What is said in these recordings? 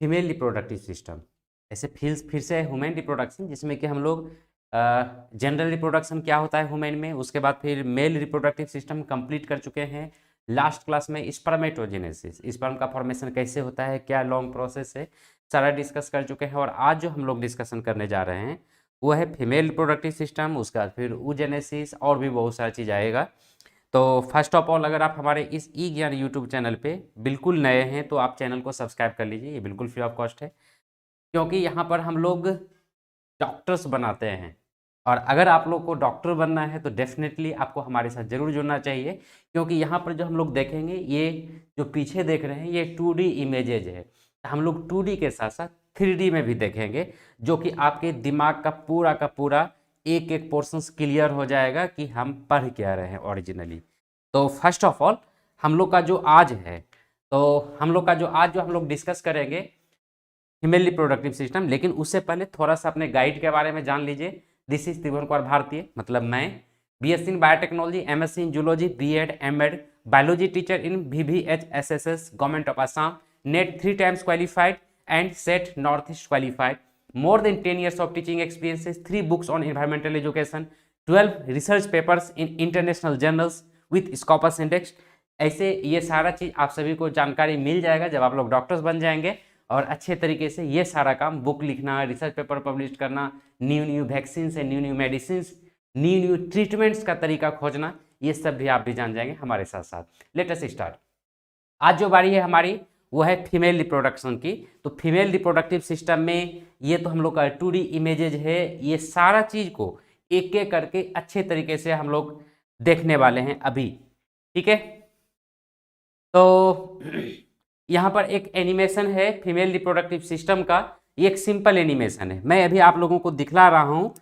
Female reproductive system, ऐसे फिर से ह्यूमन रिप्रोडक्शन, जिसमें कि हम लोग जनरल रिप्रोडक्शन क्या होता है ह्यूमन में, उसके बाद फिर मेल रिप्रोडक्टिव सिस्टम कंप्लीट कर चुके हैं। लास्ट क्लास में स्पर्मेटोजेनेसिस, स्पर्म का फॉर्मेशन कैसे होता है, क्या लॉन्ग प्रोसेस है, सारा डिस्कस कर चुके हैं। और आज जो हम लोग डिस्कशन करने जा रहे हैं वो है फीमेल रिप्रोडक्टिव सिस्टम, उसका फिर ऊजेनेसिस और भी बहुत सारा चीज़ आएगा। तो फर्स्ट ऑफ ऑल, अगर आप हमारे इस ई ज्ञान यूट्यूब चैनल पे बिल्कुल नए हैं तो आप चैनल को सब्सक्राइब कर लीजिए, ये बिल्कुल फ्री ऑफ कॉस्ट है, क्योंकि यहाँ पर हम लोग डॉक्टर्स बनाते हैं। और अगर आप लोग को डॉक्टर बनना है तो डेफिनेटली आपको हमारे साथ ज़रूर जुड़ना चाहिए, क्योंकि यहाँ पर जो हम लोग देखेंगे, ये जो पीछे देख रहे हैं ये 2D इमेजेज है। हम लोग 2D के साथ साथ 3D में भी देखेंगे, जो कि आपके दिमाग का पूरा एक एक पोर्शंस क्लियर हो जाएगा कि हम पढ़ क्या रहे हैं ओरिजिनली। तो फर्स्ट ऑफ ऑल, हम लोग का जो आज है, तो हम लोग का जो आज जो हम लोग डिस्कस करेंगे फीमेल रिप्रोडक्टिव सिस्टम, लेकिन उससे पहले थोड़ा सा अपने गाइड के बारे में जान लीजिए। दिस इज त्रिभुवन कुमार भारतीय, मतलब मैं BSc in biotechnology, MSc in zoology, BEd, MEd, biology teacher in VVHSSS, government of Assam, NET 3 times qualified and SET North East qualified, more than 10 years of teaching experiences, 3 books on environmental education, 12 research papers in international journals with Scopus Index। ऐसे ये सारा चीज़ आप सभी को जानकारी मिल जाएगा जब आप लोग डॉक्टर्स बन जाएंगे, और अच्छे तरीके से ये सारा काम, बुक लिखना, रिसर्च पेपर पब्लिश करना, न्यू वैक्सीन से न्यू मेडिसिन, न्यू ट्रीटमेंट्स का तरीका खोजना, ये सब भी आप भी जान जाएंगे हमारे साथ साथ। Let us start. आज जो बारी है हमारी वो है फीमेल रिप्रोडक्शन की। तो फीमेल रिप्रोडक्टिव सिस्टम में ये तो हम लोग का 2D इमेजेज है, ये सारा चीज़ को एक एक करके अच्छे तरीके से हम लोग देखने वाले हैं अभी, ठीक है। तो यहाँ पर एक एनिमेशन है फीमेल रिप्रोडक्टिव सिस्टम का, ये एक सिंपल एनिमेशन है, मैं अभी आप लोगों को दिखला रहा हूँ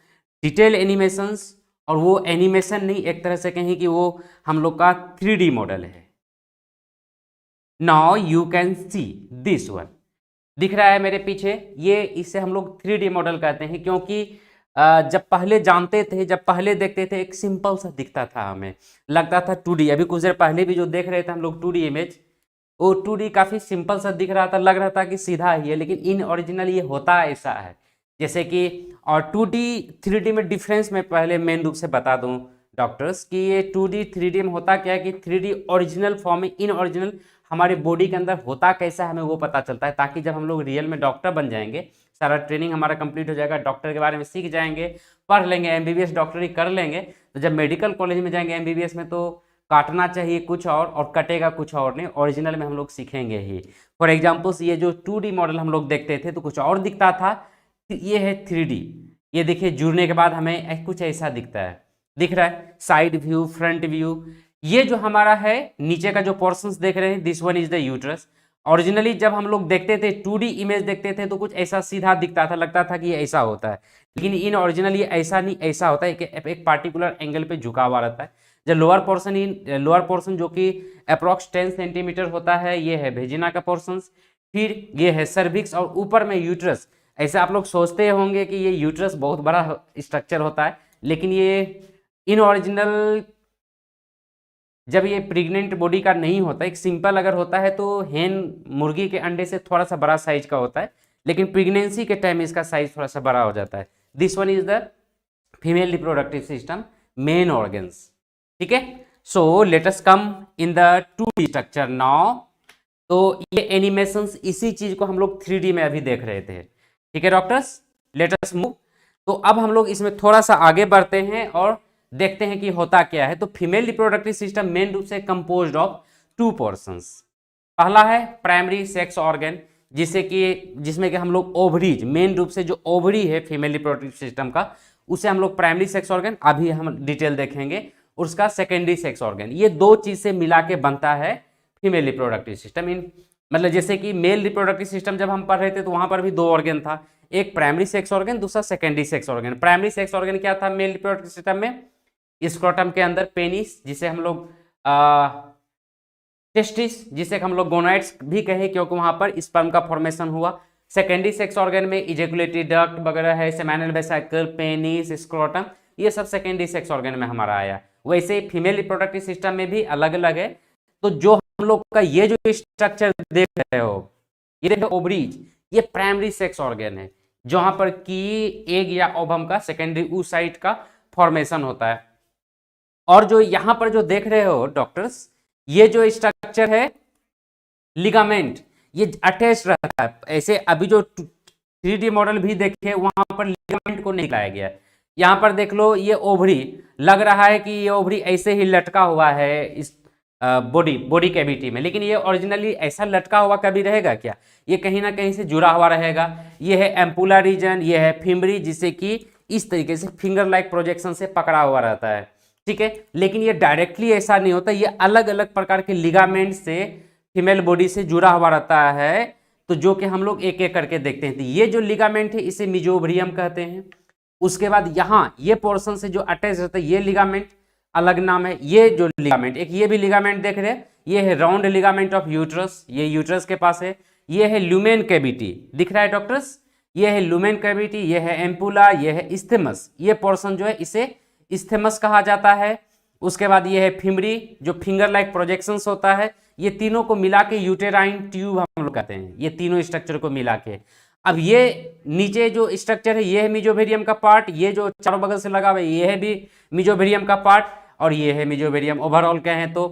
डिटेल एनिमेशंस, और वो एनिमेशन नहीं, एक तरह से कहें कि वो हम लोग का 3D मॉडल है। Now you can see this one, दिख रहा है मेरे पीछे, ये इसे हम लोग 3D मॉडल कहते हैं, क्योंकि जब पहले जानते थे, जब पहले देखते थे, एक सिंपल सा दिखता था, हमें लगता था 2D। अभी कुछ देर पहले भी जो देख रहे थे हम लोग 2D इमेज, वो 2D काफ़ी सिंपल सा दिख रहा था, लग रहा था कि सीधा ही है, लेकिन इन ओरिजिनल ये होता ऐसा है। जैसे कि और 2D 3D में डिफरेंस मैं पहले मेन रूप से बता दूं डॉक्टर्स, कि ये 2D 3D में होता क्या है कि 3D ओरिजिनल फॉर्म में, इन ओरिजिनल हमारे बॉडी के अंदर होता कैसा है हमें वो पता चलता है, ताकि जब हम लोग रियल में डॉक्टर बन जाएंगे, सारा ट्रेनिंग हमारा कंप्लीट हो जाएगा, डॉक्टर के बारे में सीख जाएंगे, पढ़ लेंगे, MBBS डॉक्टरी कर लेंगे, तो जब मेडिकल कॉलेज में जाएंगे MBBS में, तो काटना चाहिए कुछ और कटेगा कुछ और नहीं, ओरिजिनल में हम लोग सीखेंगे ही। फॉर एग्जाम्पल्स, ये जो 2D मॉडल हम लोग देखते थे तो कुछ और दिखता था, ये है 3D। ये देखिए, जुड़ने के बाद हमें कुछ ऐसा दिखता है, दिख रहा है, साइड व्यू, फ्रंट व्यू। ये जो हमारा है नीचे का जो पोर्शंस देख रहे हैं, this one is the uterus. Originally जब हम लोग देखते थे 2D इमेज देखते थे तो कुछ ऐसा सीधा दिखता था, लगता था कि ये ऐसा होता है, लेकिन इन ओरिजिनल ये ऐसा नहीं, ऐसा होता है कि एक पार्टिकुलर एंगल पे झुका हुआ रहता है। जो लोअर पोर्शन जो कि अप्रॉक्स 10 सेंटीमीटर होता है, ये है भेजिना का पोर्शन, फिर ये है सर्विक्स, और ऊपर में यूट्रस। ऐसे आप लोग सोचते होंगे कि ये यूट्रस बहुत बड़ा स्ट्रक्चर होता है, लेकिन ये इन ओरिजिनल जब ये प्रेग्नेंट बॉडी का नहीं होता, एक सिंपल अगर होता है तो हेन मुर्गी के अंडे से थोड़ा सा बड़ा साइज का होता है, लेकिन प्रेगनेंसी के टाइम इसका साइज थोड़ा सा बड़ा हो जाता है। This one is the female reproductive system main organs, ठीक है। So let us come in the 2D structure now. तो ये एनिमेशंस, इसी चीज को हम लोग 3D में अभी देख रहे थे, ठीक है डॉक्टर्स। Late us move. तो अब हम लोग इसमें थोड़ा सा आगे बढ़ते हैं और देखते हैं कि होता क्या है। तो फीमेल रिप्रोडक्टिव सिस्टम मेन रूप से कंपोज्ड ऑफ 2 पोर्शंस। पहला है प्राइमरी सेक्स ऑर्गन, जिसमें कि हम लोग ओवरीज, मेन रूप से जो ओवरी है फीमेल रिप्रोडक्टिव सिस्टम का, उसे हम लोग प्राइमरी सेक्स ऑर्गन, अभी हम डिटेल देखेंगे। उसका सेकेंडरी सेक्स ऑर्गन, ये 2 चीज से मिला के बनता है फीमेल रिप्रोडक्टिव सिस्टम। इन मतलब जैसे कि मेल रिप्रोडक्टिव सिस्टम जब हम पढ़ रहे थे तो वहां पर भी 2 ऑर्गन था, एक प्राइमरी सेक्स ऑर्गन, दूसरा secondary sex organ. Primary sex organ क्या था मेल रिप्रोडक्टिव सिस्टम में? स्क्रोटम के अंदर पेनिस, जिसे हम लोग टेस्टिस, जिसे हम लोग गोनाइड्स भी कहे, क्योंकि वहां पर स्पर्म का फॉर्मेशन हुआ। सेकेंडरी सेक्स ऑर्गन में इजैकुलेटरी डक्ट वगैरह है, सेमिनल वेसिकल, पेनिस, स्क्रोटम, ये सब सेकेंडरी सेक्स ऑर्गन में हमारा आया। वैसे फीमेल रिप्रोडक्टिव सिस्टम में भी अलग अलग है। तो जो हम लोग का ये जो स्ट्रक्चर देख रहे हो, ये देखो ओवरीज, ये प्राइमरी सेक्स ऑर्गन है, जहां पर कि एग या ओवम का सेकेंडरी oocyte का फॉर्मेशन होता है। और जो यहां पर जो देख रहे हो डॉक्टर्स, ये जो स्ट्रक्चर है लिगामेंट, ये अटैच रहता है। ऐसे अभी जो 3D मॉडल भी देखे वहां पर लिगामेंट को नहीं लाया गया। यहां पर देख लो, ये ओवरी लग रहा है कि ये ओवरी ऐसे ही लटका हुआ है इस बॉडी कैविटी में, लेकिन ये ओरिजिनली ऐसा लटका हुआ कभी रहेगा क्या? ये कहीं ना कहीं से जुड़ा हुआ रहेगा। ये है एम्पुला रीजन, ये है फिम्बरी, जिससे कि इस तरीके से फिंगर लाइक प्रोजेक्शन से पकड़ा हुआ रहता है, ठीक है। लेकिन ये डायरेक्टली ऐसा नहीं होता, ये अलग अलग प्रकार के लिगामेंट से फीमेल बॉडी से जुड़ा हुआ रहता है, तो जो कि हम लोग एक एक करके देखते हैं। तो ये जो लिगामेंट है इसे मिजोब्रियम कहते हैं। उसके बाद यहाँ ये पोर्शन से जो अटैच रहता है ये लिगामेंट अलग नाम है। ये जो लिगामेंट, एक ये भी लिगामेंट देख रहे हैं, ये है राउंड लिगामेंट ऑफ यूट्रस, ये यूट्रस के पास है। ये है ल्यूमेन कैविटी, दिख रहा है डॉक्टर्स, ये है ल्यूमेन कैविटी, ये है एम्पुला, ये है इस्थेमस, ये पोर्शन जो है इसे इस्थेमस कहा जाता है। उसके बाद ये है फिमरी, जो फिंगर लाइक प्रोजेक्शंस होता है। ये तीनों को मिला के यूटेराइन ट्यूब हम लोग कहते हैं, ये तीनों स्ट्रक्चर को मिला के। अब ये नीचे जो स्ट्रक्चर है ये है मिजोवेरियम का पार्ट, ये जो चारों बगल से लगा हुआ है ये है भी मिजोवेरियम का पार्ट, और ये है मिजोवेरियम ओवरऑल कहें तो।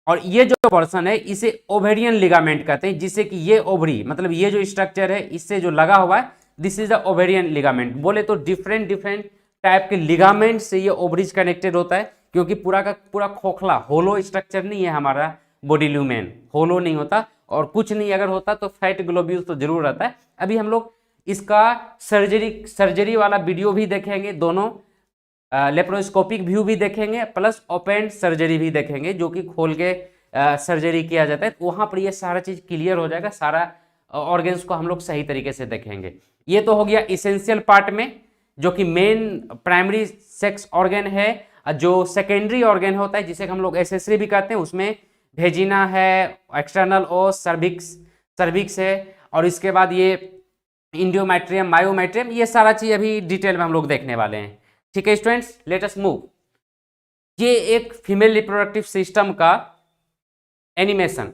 और ये जो पोर्शन है इसे ओवेरियन लिगामेंट कहते हैं, जिससे कि ये ओवरी मतलब ये जो स्ट्रक्चर है इससे जो लगा हुआ है this is the ovarian ligament. बोले तो डिफरेंट डिफरेंट टाइप के लिगामेंट से ये ओवरीज कनेक्टेड होता है, क्योंकि पूरा का पूरा खोखला होलो स्ट्रक्चर नहीं है हमारा बॉडी ल्यूमेन, होलो नहीं होता। और कुछ नहीं अगर होता तो फैट ग्लोब्यूल्स तो जरूर रहता है। अभी हम लोग इसका सर्जरी वाला वीडियो भी देखेंगे, दोनों लेप्रोस्कोपिक व्यू भी देखेंगे प्लस ओपन सर्जरी भी देखेंगे, जो कि खोल के सर्जरी किया जाता है। वहां पर ये सारा चीज क्लियर हो जाएगा, सारा ऑर्गन्स को हम लोग सही तरीके से देखेंगे। ये तो हो गया इसेंशियल पार्ट में, जो कि मेन प्राइमरी सेक्स ऑर्गन है। जो सेकेंडरी ऑर्गन होता है जिसे हम लोग एसेसरी भी कहते हैं, उसमें भेजिना है, एक्सटर्नल ओ सर्विक्स है, और इसके बाद ये इंडियोमेट्रियम, मायोमेट्रियम, ये सारा चीज अभी डिटेल में हम लोग देखने वाले हैं। ठीक है स्टूडेंट्स, लेट अस मूव। ये एक फीमेल रिप्रोडक्टिव सिस्टम का एनिमेशन,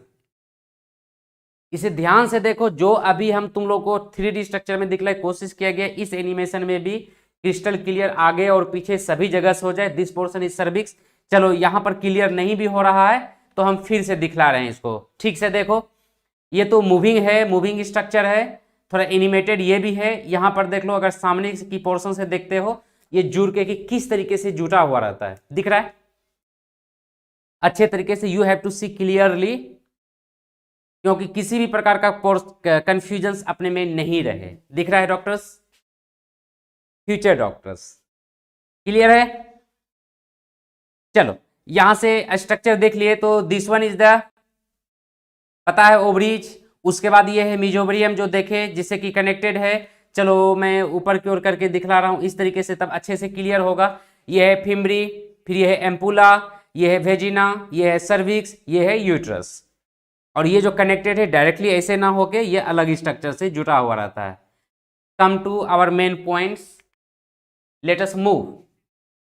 इसे ध्यान से देखो। जो अभी हम तुम लोग को 3D स्ट्रक्चर में दिखलाने की कोशिश किया गया, इस एनिमेशन में भी क्रिस्टल क्लियर आगे और पीछे सभी जगह से हो जाए। This portion is cervix. चलो यहां पर क्लियर नहीं भी हो रहा है तो हम फिर से दिखला रहे हैं इसको, ठीक से देखो। ये तो मूविंग है, मूविंग स्ट्रक्चर है, थोड़ा एनिमेटेड ये भी है। यहां पर देख लो, अगर सामने की पोर्शन से देखते हो ये जुड़ के कि किस तरीके से जुटा हुआ रहता है, दिख रहा है अच्छे तरीके से। You have to see clearly, क्योंकि किसी भी प्रकार का कंफ्यूजन अपने में नहीं रहे। दिख रहा है डॉक्टर्स, फ्यूचर डॉक्टर्स, क्लियर है? चलो यहां से स्ट्रक्चर देख लिए तो दिस वन इज द, पता है, ओवरीज। उसके बाद ये है मिजोब्रियम जो देखे जिससे कि कनेक्टेड है। चलो मैं ऊपर की ओर करके दिखला रहा हूं इस तरीके से, तब अच्छे से क्लियर होगा। ये है फिमरी, फिर ये है एम्पुला, ये है वेजिना, ये है सर्विक्स, ये है यूट्रस। और ये जो कनेक्टेड है डायरेक्टली ऐसे ना होके ये अलग स्ट्रक्चर से जुटा हुआ रहता है। Come to our main points, let us move.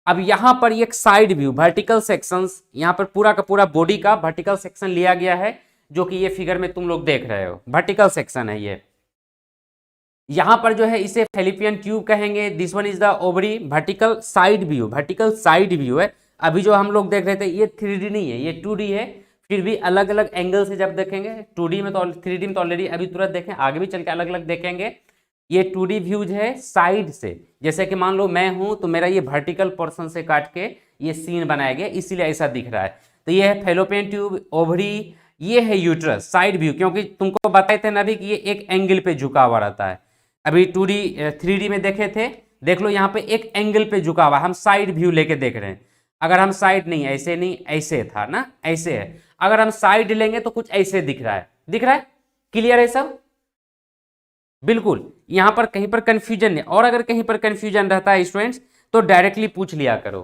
अब यहां पर एक साइड व्यू, वर्टिकल सेक्शंस, यहां पर पूरा का पूरा बॉडी का वर्टिकल सेक्शन लिया गया है, जो कि ये फिगर में तुम लोग देख रहे हो, वर्टिकल सेक्शन है ये। यहां पर जो है इसे फेलिपियन ट्यूब कहेंगे। This one is the ovary. Vertical side view, vertical side view है। अभी जो हम लोग देख रहे थे ये 3D नहीं है, ये 2D है। फिर भी अलग अलग एंगल से जब देखेंगे, 2D में तो 3D में तो ऑलरेडी अभी तुरंत देखें, आगे भी चल के अलग अलग देखेंगे। ये 2D व्यूज है साइड से, जैसे कि मान लो मैं हूं तो मेरा ये वर्टिकल पोर्शन से काट के ये सीन बनाया गया, इसीलिए ऐसा दिख रहा है। तो ये है फेलोपियन ट्यूब, ओवरी, ये है यूट्रस, साइड व्यू। क्योंकि तुमको बताए थे ना अभी कि ये एक एंगल पे झुका हुआ रहता है। अभी 2D 3D में देखे थे, देख लो यहाँ पे एक एंगल पे झुका हुआ, हम साइड व्यू लेके देख रहे हैं। अगर हम साइड नहीं, ऐसे नहीं, ऐसे था ना, ऐसे है। अगर हम साइड लेंगे तो कुछ ऐसे दिख रहा है, दिख रहा है? क्लियर है सब? बिल्कुल, यहां पर कहीं पर कंफ्यूजन है। और अगर कहीं पर कंफ्यूजन रहता है स्टूडेंट्स तो डायरेक्टली पूछ लिया करो,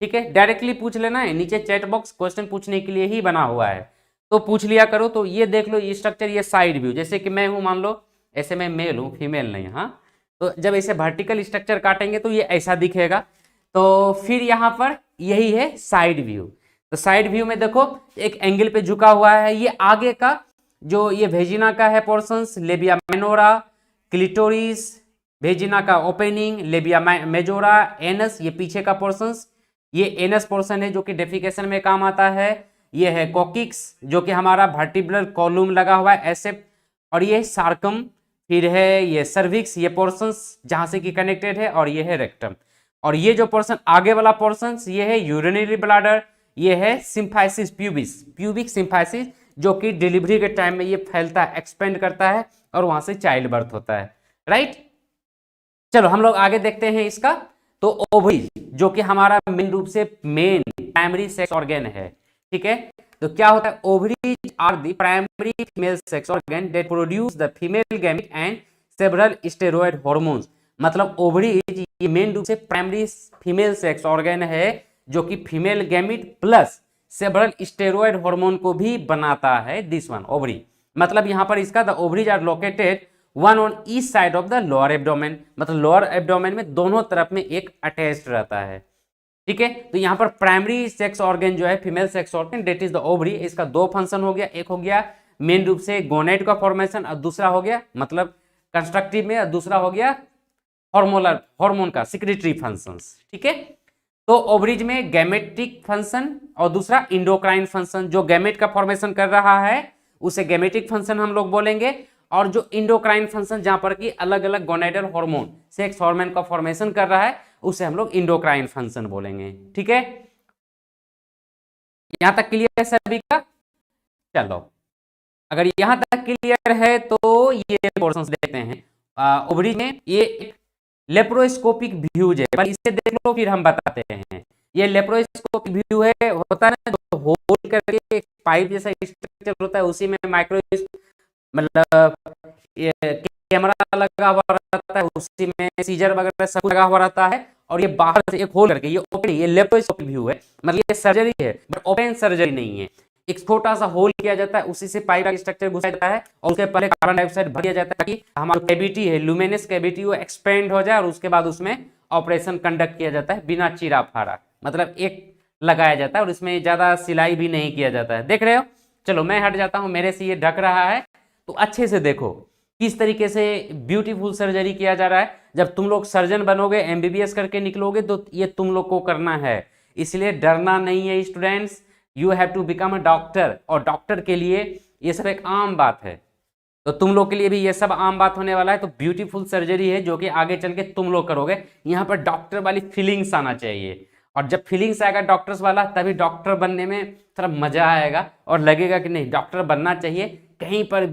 ठीक है? डायरेक्टली पूछ लेना है, नीचे चैट बॉक्स क्वेश्चन पूछने के लिए ही बना हुआ है, तो पूछ लिया करो। तो ये देख लो ये स्ट्रक्चर, ये साइड व्यू, जैसे कि मैं हूं, मान लो ऐसे मैं मेल हूं, फीमेल नहीं, हाँ। तो जब ऐसे वर्टिकल स्ट्रक्चर काटेंगे तो ये ऐसा दिखेगा। तो फिर यहाँ पर यही है साइड व्यू। तो साइड व्यू में देखो एक एंगल पे झुका हुआ है, ये आगे का जो ये वेजिना का है portions, labia minora, clitoris, vagina का ओपनिंग, लेबिया मेजोरा, एनस, ये पीछे का पोर्शंस, ये एनस पोर्शन है जो कि डेफिकेशन में काम आता है। ये है कोकिक्स जो कि हमारा वर्टिब्रल कॉलम लगा हुआ है एसेप्ट, और ये सार्कम, फिर है ये सर्विक्स, ये पोर्शंस जहां से कि कनेक्टेड है, और ये है रेक्टम। और ये जो पोर्शन आगे वाला पोर्शन ये है यूरिनरी ब्लैडर, ये है सिम्फाइसिस प्यूबिस, प्यूबिक सिम्फाइसिस, जो कि डिलीवरी के टाइम में ये फैलता है, एक्सपेंड करता है और वहां से चाइल्ड बर्थ होता है। राइट, चलो हम लोग आगे देखते हैं इसका। तो ओवरी जो कि हमारा मेन रूप से मेन प्राइमरी सेक्स ऑर्गन है, ठीक है। तो क्या होता है, ovaries are the primary female sex organ that produce the female gamete and several steroid hormones. मतलब ओवरीज ये मेन रूप से प्राइमरी फीमेल सेक्स ऑर्गन है जो कि female gamete plus several steroid hormone को भी बनाता है। दिस वन ओवरी, मतलब यहां पर इसका the ovaries are located one on each side of the lower abdomen, मतलब लोअर एब्डोमेन में दोनों तरफ में एक अटैच्ड रहता है, ठीक है। तो यहाँ पर प्राइमरी सेक्स ऑर्गन जो है female sex organ that is the ovary, इसका दो फंक्शन हो गया, एक हो गया मेन रूप से गोनेट का फॉर्मेशन और दूसरा हो गया मतलब कंस्ट्रक्टिव में, और दूसरा हो गया हार्मोनल हार्मोन का सिक्रेटरी फंक्शंस, ठीक है। तो ओवरीज में गैमेटिक फंक्शन और दूसरा इंडोक्राइन फंक्शन, जो गैमेट का फॉर्मेशन कर रहा है उसे गैमेटिक फंक्शन हम लोग बोलेंगे, और जो इंडोक्राइन फंक्शन जहां पर कि अलग अलग गोनेडल हार्मोन सेक्स हार्मोन का फॉर्मेशन कर रहा है उसे हम लोग इंडोक्राइन फंक्शन बोलेंगे, ठीक है। यहां तक क्लियर है सभी का? चलो, अगर यहां तक क्लियर है तो ये पोर्शंस देखते हैं। ओवरी में ये एक लेप्रोस्कोपिक व्यूज है, पर इसे देख लो फिर हम बताते हैं। ये लेप्रोस्कोपिक व्यू है, होता है ना जो होल करके एक पाइप जैसा स्ट्रक्चर होता है, उसी में माइक्रो मतलब ये कैमरा लगा हुआ रहता है, उसी में सीजर वगैरह सब लगा हुआ रहता है, और ये बाहर से एक होल करके ये ओपन, ये लेप्रोस्कोपिक व्यू है, मतलब ये सर्जरी है बट ओपन सर्जरी नहीं है। एक छोटा सा होल किया जाता है, उसी से पाइप का स्ट्रक्चर घुसाया जाता है और उसके पहले कार्बन डाइऑक्साइड भर दिया जाता है ताकि हमारा कैविटी है ल्यूमिनस कैविटी वो एक्सपेंड हो जाए, और उसके बाद उसमें ऑपरेशन कंडक्ट किया जाता है बिना चीरा फाड़ा, मतलब एक लगाया जाता है और इसमें ज्यादा सिलाई भी नहीं किया जाता है। देख रहे हो? चलो मैं हट जाता हूं, मेरे से ये ढक रहा है, तो अच्छे से देखो किस तरीके से ब्यूटीफुल सर्जरी किया जा रहा है। जब तुम लोग सर्जन बनोगे, एमबीबीएस करके निकलोगे, तो ये तुम लोग को करना है, इसलिए डरना नहीं है students. You have to become a doctor, और डॉक्टर के लिए ये सब एक आम बात है, तो तुम लोग के लिए भी ये सब आम बात होने वाला है। तो ब्यूटीफुल सर्जरी है जो कि आगे चल के तुम लोग करोगे, यहाँ पर डॉक्टर वाली फीलिंग्स आना चाहिए, और जब फीलिंग्स आएगा डॉक्टर्स वाला तभी डॉक्टर बनने में थोड़ा मजा आएगा और लगेगा कि नहीं डॉक्टर बनना चाहिए। कहीं पर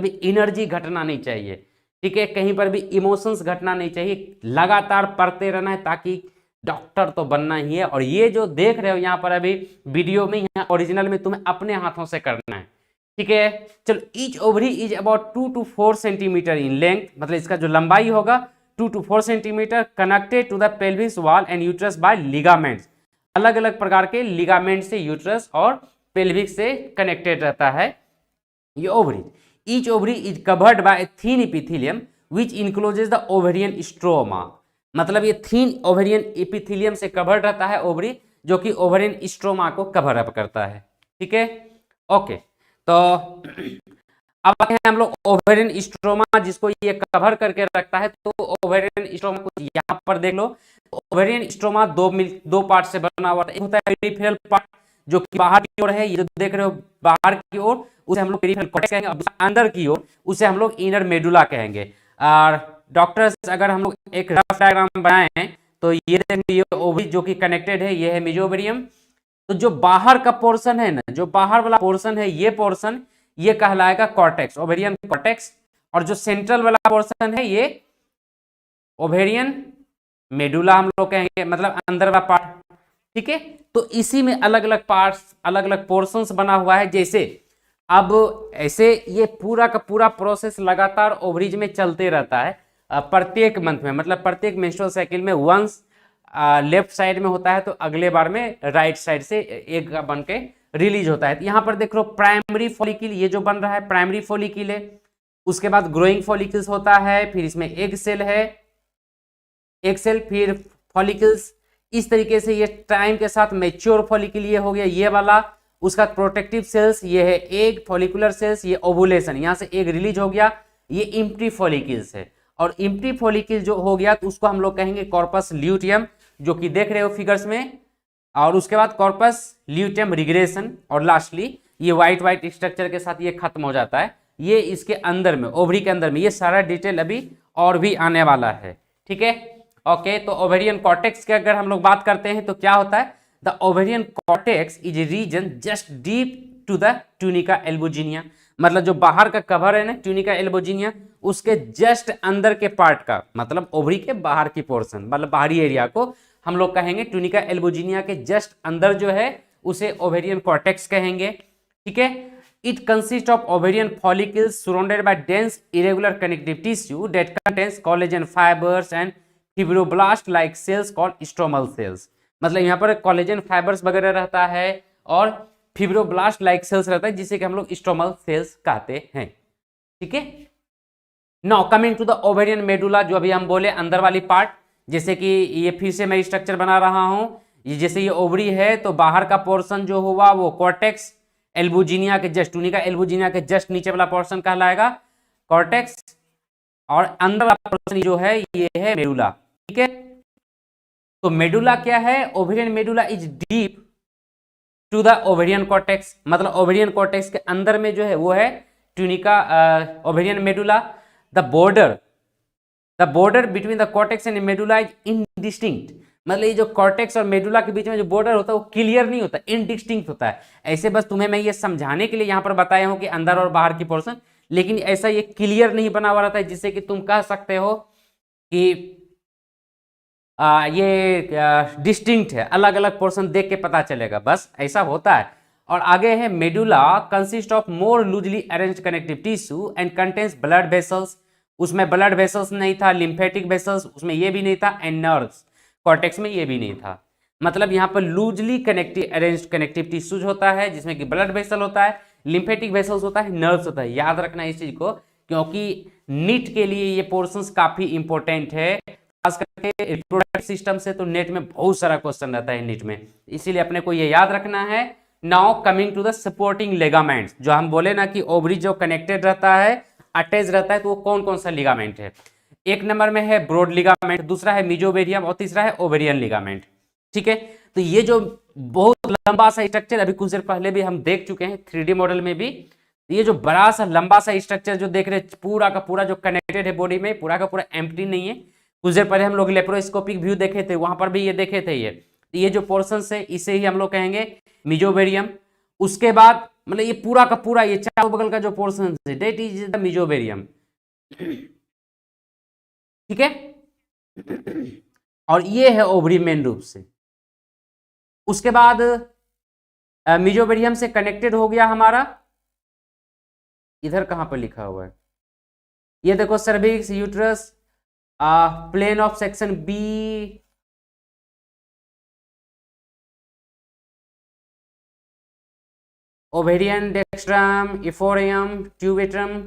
भी एनर्जी घटना नहीं चाहिए, ठीक है, कहीं पर भी इमोशंस घटना नहीं चाहिए, लगातार पढ़ते रहना है, ताकि डॉक्टर तो बनना ही है। और ये जो देख रहे हो यहाँ पर अभी वीडियो में, यहाँ ओरिजिनल में तुम्हें अपने हाथों से करना है, ठीक है। चलो, each ovary is about 2 to 4 centimetre in length, मतलब इसका जो लंबाई होगा 2 to 4 centimetre, connected to the pelvis wall and uterus by ligaments. अलग अलग प्रकार के लिगामेंट से यूट्रस और पेल्विक से कनेक्टेड रहता है ये ovary. Each ovary is covered by thin epithelium which encloses the ovarian stroma, मतलब ये थिन ओवेरियन एपिथेलियम से कवर्ड रहता है ओवरी, जो कि ओवेरियन स्ट्रोमा को कवर अप करता है, ठीक है। ओके, तो अब आते हैं हम लोग ओवेरियन स्ट्रोमा, जिसको ये कवर करके रखता है। तो ओवेरियन स्ट्रोमा को यहाँ पर देख लो। ओवेरियन स्ट्रोमा दो पार्ट से बना हुआ है। एक होता है पेरिफेरल पार्ट जो कि बाहर की ओर है, ये जो देख रहे हो बाहर की ओर, उसे हम लोग पेरिफेरल कॉर्टेक्स कहेंगे, और अंदर की ओर उसे हम लोग इनर मेडुला कहेंगे। और डॉक्टर्स अगर हम लोग एक रफ डायग्राम बनाएं तो ये देखिए ओवरी जो कि कनेक्टेड है, ये है मेजोबेरियम। तो जो बाहर का पोर्शन है ना, जो बाहर वाला पोर्शन है, ये पोर्शन ये कहलाएगा कॉर्टेक्स, ओवेरियन कॉर्टेक्स, और जो सेंट्रल वाला पोर्शन है ये ओवेरियन मेडुला हम लोग कहेंगे, मतलब अंदर वाला पार्ट, ठीक है। तो इसी में अलग अलग पार्ट्स, अलग अलग पोर्शंस बना हुआ है। जैसे अब ऐसे ये पूरा का पूरा प्रोसेस लगातार ओवरीज में चलते रहता है प्रत्येक मंथ में, मतलब प्रत्येक मेंस्ट्रुअल साइकिल में वंस लेफ्ट साइड में होता है तो अगले बार में राइट साइड से एक बन के रिलीज होता है। यहाँ पर देख लो प्राइमरी फॉलिकल, ये जो बन रहा है प्राइमरी फॉलिकल है, उसके बाद ग्रोइंग फॉलिकल्स होता है, फिर इसमें एग सेल है, एग सेल, फिर फॉलिकल्स, इस तरीके से ये टाइम के साथ मैच्योर फॉलिकल ये हो गया ये वाला, उसका प्रोटेक्टिव सेल्स ये है एग, फॉलिकुलर सेल्स ये ओवुलेशन, यहाँ से एग रिलीज हो गया, ये इम्प्टी फॉलिकल्स है, और इम्प्टी फॉलिकल जो हो गया तो उसको हम लोग कहेंगे कॉर्पस ल्यूटियम, जो कि देख रहे हो फिगर्स में, और उसके बाद कॉर्पस ल्यूटियम रिग्रेशन, और लास्टली ये व्हाइट स्ट्रक्चर के साथ ये खत्म हो जाता है। ये इसके अंदर में, ओवरी के अंदर में, ये सारा डिटेल अभी और भी आने वाला है, ठीक है। ओके, तो ओवेरियन कॉर्टेक्स की अगर हम लोग बात करते हैं तो क्या होता है, the ovarian cortex is a region just deep to the tunica albuginea, मतलब जो बाहर का कवर है ना ट्यूनिका एल्बुजिनिया, उसके जस्ट अंदर के पार्ट का, मतलब ओवरी के बाहर की पोर्शन, मतलब बाहरी एरिया को हम लोग कहेंगे ट्यूनिका एल्बुजिनिया के जस्ट अंदर जो है उसे ओवेरियन कॉर्टेक्स कहेंगे, ठीक है। It consist of ovarian follicles surrounded by dense irregular connective tissue that contains collagen fibres and fibroblast like cells called stromal cells, मतलब यहाँ पर कोलेजन फाइबर्स वगैरह रहता है और फिब्रोब्लास्ट लाइक सेल्स रहता है जिसे कि हम लोग स्ट्रोमल सेल्स कहते हैं, ठीक है। Now coming to the ovarian medulla, जो अभी हम बोले अंदर वाली पार्ट, जैसे कि ये फिर से मैं स्ट्रक्चर बना रहा हूं, ये जैसे ये ओवरी है तो बाहर का पोर्शन जो हुआ वो कॉर्टेक्स एल्बुजिनिया के जस्ट, ट्यूनिका एल्बुजिनिया के जस्ट नीचे वाला पोर्शन कहलाएगा कॉर्टेक्स, और अंदर वाला पोर्शन जो है ये है मेडुला, ठीक है। तो मेडुला क्या है, ovarian medulla is deep to the ovarian cortex, मतलब ओवेरियन कॉर्टेक्स के अंदर में जो है वो है tunica ovarian medulla. The border between the cortex and medulla is indistinct, मतलब ये जो कॉर्टेक्स और मेडुला के बीच में जो बॉर्डर होता है वो क्लियर नहीं होता, इनडिस्टिंक्ट होता है। ऐसे बस तुम्हें मैं ये समझाने के लिए यहाँ पर बताया हूँ कि अंदर और बाहर की पोर्शन, लेकिन ऐसा ये क्लियर नहीं बना हुआ रहता है जिससे कि तुम कह सकते हो कि ये डिस्टिंक्ट है, अलग अलग पोर्शन देख के पता चलेगा, बस ऐसा होता है। और आगे है medulla consist of more loosely arranged connective tissue and contains blood vessels, उसमें ब्लड वेसल्स नहीं था, लिम्फेटिक वेसल्स उसमें ये भी नहीं था, एंड नर्व्स कॉर्टेक्स में ये भी नहीं था, मतलब यहाँ पर लूजली अरेंज्ड कनेक्टिव टिश्यूज होता है जिसमें कि ब्लड वेसल होता है, लिम्फेटिक वेसल्स होता है, नर्व्स होता है, याद रखना इस चीज को, क्योंकि नीट के लिए ये पोर्शंस काफी इंपॉर्टेंट है, खास करके रिप्रोडक्टिव सिस्टम से तो नेट में बहुत सारा क्वेश्चन रहता है नीट में, इसीलिए अपने को ये याद रखना है। Now coming to the supporting ligaments, जो हम बोले ना कि ओवरी जो कनेक्टेड रहता है, अटैच रहता है, तो वो कौन कौन सा लिगामेंट है, एक नंबर में है ब्रॉड लिगामेंट, दूसरा है मेजोवेरियम और तीसरा है ओवेरियन लिगामेंट, ठीक है। तो ये जो बहुत लंबा सा स्ट्रक्चर अभी कुछ देर पहले भी हम देख चुके हैं 3D मॉडल में भी, ये जो बड़ा सा लंबा सा स्ट्रक्चर जो देख रहे हैं पूरा का पूरा जो कनेक्टेड है बॉडी में, पूरा का पूरा एम्प्टी नहीं है, कुछ देर पहले हम लोग लेप्रोस्कोपिक व्यू देखे थे, वहां पर भी ये देखे थे, ये जो पोर्शन है इसे ही हम लोग कहेंगे मेजोवेरियम। उसके बाद मतलब ये पूरा का पूरा ये चारों बगल का जो पोर्शन है दैट इज द मेजोवेरियम, ठीक है। और ये है ओवरी मेन रूप से। उसके बाद मेजोवेरियम से कनेक्टेड हो गया हमारा, इधर कहां पर लिखा हुआ है, ये देखो cervix, uterus, plane of section B, ovarian, dextrum, ephorium, tubetrum,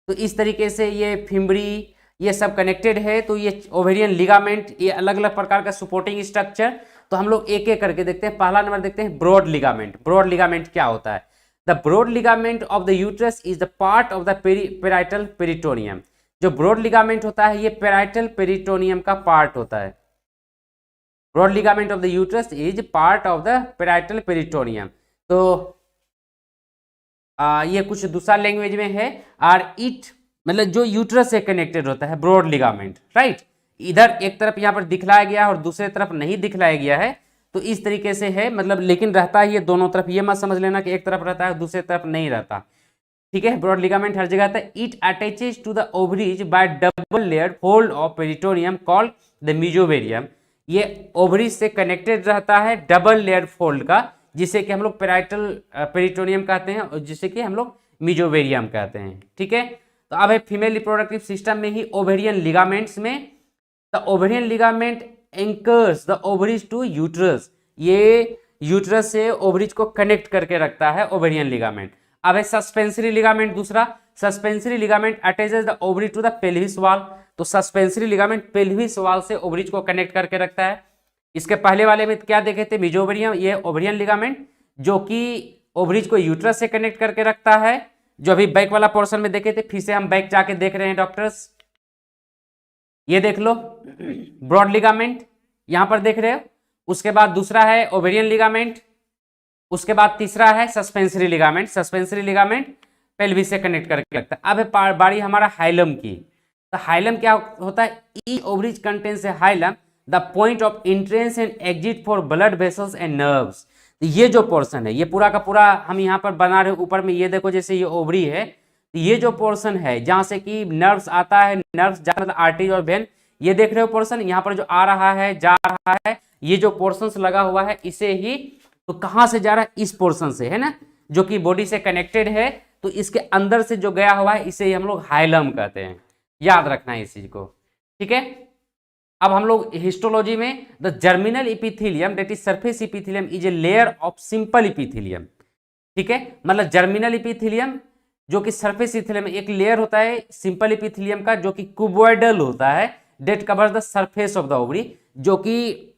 तो इस तरीके से ये फिम्बरी ये सब कनेक्टेड है। तो ये ओवेरियन लिगामेंट, ये अलग अलग प्रकार का सपोर्टिंग स्ट्रक्चर, तो हम लोग एक एक करके देखते हैं। पहला नंबर देखते हैं ब्रॉड लिगामेंट। ब्रॉड लिगामेंट क्या होता है, the broad ligament of the uterus is the part of the parietal peritoneum. जो ब्रॉड लिगामेंट होता है ये पेराइटल पेरिटोनियम का पार्ट होता है। Broad ligament of the uterus is part of the parietal peritoneum. तो ये कुछ दूसरा लैंग्वेज में है, और इट मतलब जो यूट्रस से कनेक्टेड होता है ब्रॉड लिगामेंट, राइट। इधर एक तरफ यहाँ पर दिखलाया गया है और दूसरे तरफ नहीं दिखलाया गया है, तो इस तरीके से है, मतलब लेकिन रहता है ये दोनों तरफ, ये मत समझ लेना कि एक तरफ रहता है दूसरे तरफ नहीं रहता, ठीक है। ब्रॉड लिगामेंट हर जगह आता है। It attaches to the ovaries by double layered fold of peritoneum called the mesovarium. ये ओवरीज से कनेक्टेड रहता है डबल लेयर्ड फोल्ड का, जिसे कि हम लोग पेराइटल पेरिटोनियम कहते हैं और जिसे कि हम लोग मेजोवेरियम कहते हैं, ठीक है। तो अब है फीमेल रिप्रोडक्टिव सिस्टम में ही ओवेरियन लिगामेंट्स में, the ovarian ligament anchors the ovaries to uterus. ये यूट्रस से ओवरीज को कनेक्ट करके रखता है ओवेरियन लिगामेंट। अब है सस्पेंसरी लिगामेंट दूसरा। Suspensory ligament attaches the ovary to the pelvis wall. तो सस्पेंसरी लिगामेंट पेल्विस वॉल से ओवरीज को कनेक्ट करके रखता है। इसके पहले वाले में क्या देखे थे, मेजोवेरियम, ये ओवेरियन लिगामेंट। जो कि ओवरीज को यूट्रस से कनेक्ट करके रखता है, जो अभी बैक वाला पोर्शन में देखे थे, फिर से हम बैक जाके देख रहे हैं डॉक्टर्स। ये देख लो ब्रॉड लिगामेंट यहां पर देख रहे हो, उसके बाद दूसरा है ओवेरियन लिगामेंट, उसके बाद तीसरा है suspensory ligament. Suspensory ligament pelvis से कनेक्ट करके रखता है। अब है बारी हमारा हाइलम की। तो हाइलम क्या होता है? ई ovaries contains a hilum the point of entrance and exit for blood vessels and nerves. ये जो पोर्शन है ये पूरा का पूरा हम यहाँ पर बना रहे ऊपर में, ये देखो जैसे ये ओवरी है, ये जो पोर्शन है जहां से कि नर्व्स आता है, नर्व्स मतलब आर्टरी और वेन, ये देख रहे हो पोर्शन यहाँ पर जो आ रहा है जा रहा है, ये जो पोर्शन लगा हुआ है इसे ही, तो कहां से जा रहा है? इस पोर्शन से, है ना, जो कि बॉडी से कनेक्टेड है, तो इसके अंदर से जो गया हुआ है इसे ही हम लोग हाइलम कहते हैं। याद रखना है इस चीज को, ठीक है। अब हम लोग हिस्टोलॉजी में the germinal epithelium that is surface epithelium is a layer of simple epithelium, ठीक है। मतलब जर्मिनल इपिथेलियम जो कि सरफेस इपिथेलियम एक लेयर होता है सिंपल इपिथेलियम का, जो कि क्यूबॉइडल होता है, that covers the surface of the ovary, जो कि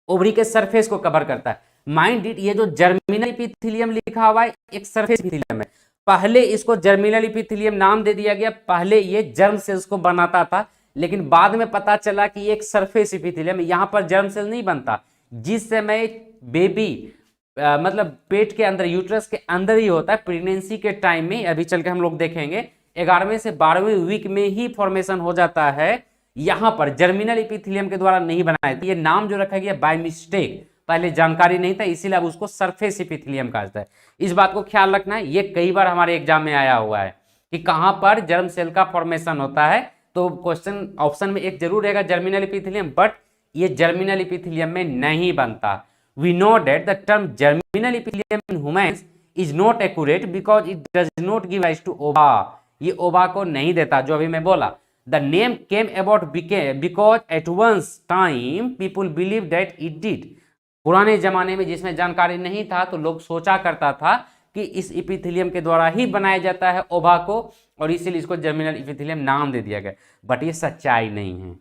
ओवरी के सरफेस को कवर करता है। माइंड इट, ये जो जर्मिनल इपिथेलियम लिखा हुआ है एक सरफेस इपिथेलियम है। पहले इसको जर्मिनल इपिथेलियम नाम दे दिया गया, पहले ये जर्म सेल्स को बनाता था, लेकिन बाद में पता चला कि एक सरफेस इपिथेलियम, यहां पर जर्म सेल नहीं बनता। जिस समय बेबी मतलब पेट के अंदर, यूट्रस के अंदर ही होता है, प्रेगनेंसी के टाइम में, अभी चल के हम लोग देखेंगे 11वें से 12वें वीक में ही फॉर्मेशन हो जाता है। यहां पर जर्मिनल इपिथेलियम के द्वारा नहीं बनाया था, ये नाम जो रखा गया बाय मिस्टेक, पहले जानकारी नहीं था, इसीलिए अब उसको सरफेस इपिथेलियम कहा जाता है। इस बात को ख्याल रखना है, ये कई बार हमारे एग्जाम में आया हुआ है कि कहां पर जर्म सेल का फॉर्मेशन होता है, तो क्वेश्चन ऑप्शन में एक जरूर रहेगा जर्मिनल इपिथेलियम, बट ये जर्मिनल इपिथेलियम में नहीं बनता। We know that the term germinal epithelium in humans is not accurate because it does not give rise to ova, ये ओवा को नहीं देता, जो अभी मैं बोला। The name came about because at once time people believe that it did. पुराने जमाने में जिसमें जानकारी नहीं था तो लोग सोचा करता था कि इस इपिथेलियम के द्वारा ही बनाया जाता है ओवा को, और इसीलिए इसको जर्मिनल इपिथेलियम नाम दे दिया गया, बट ये सच्चाई नहीं है,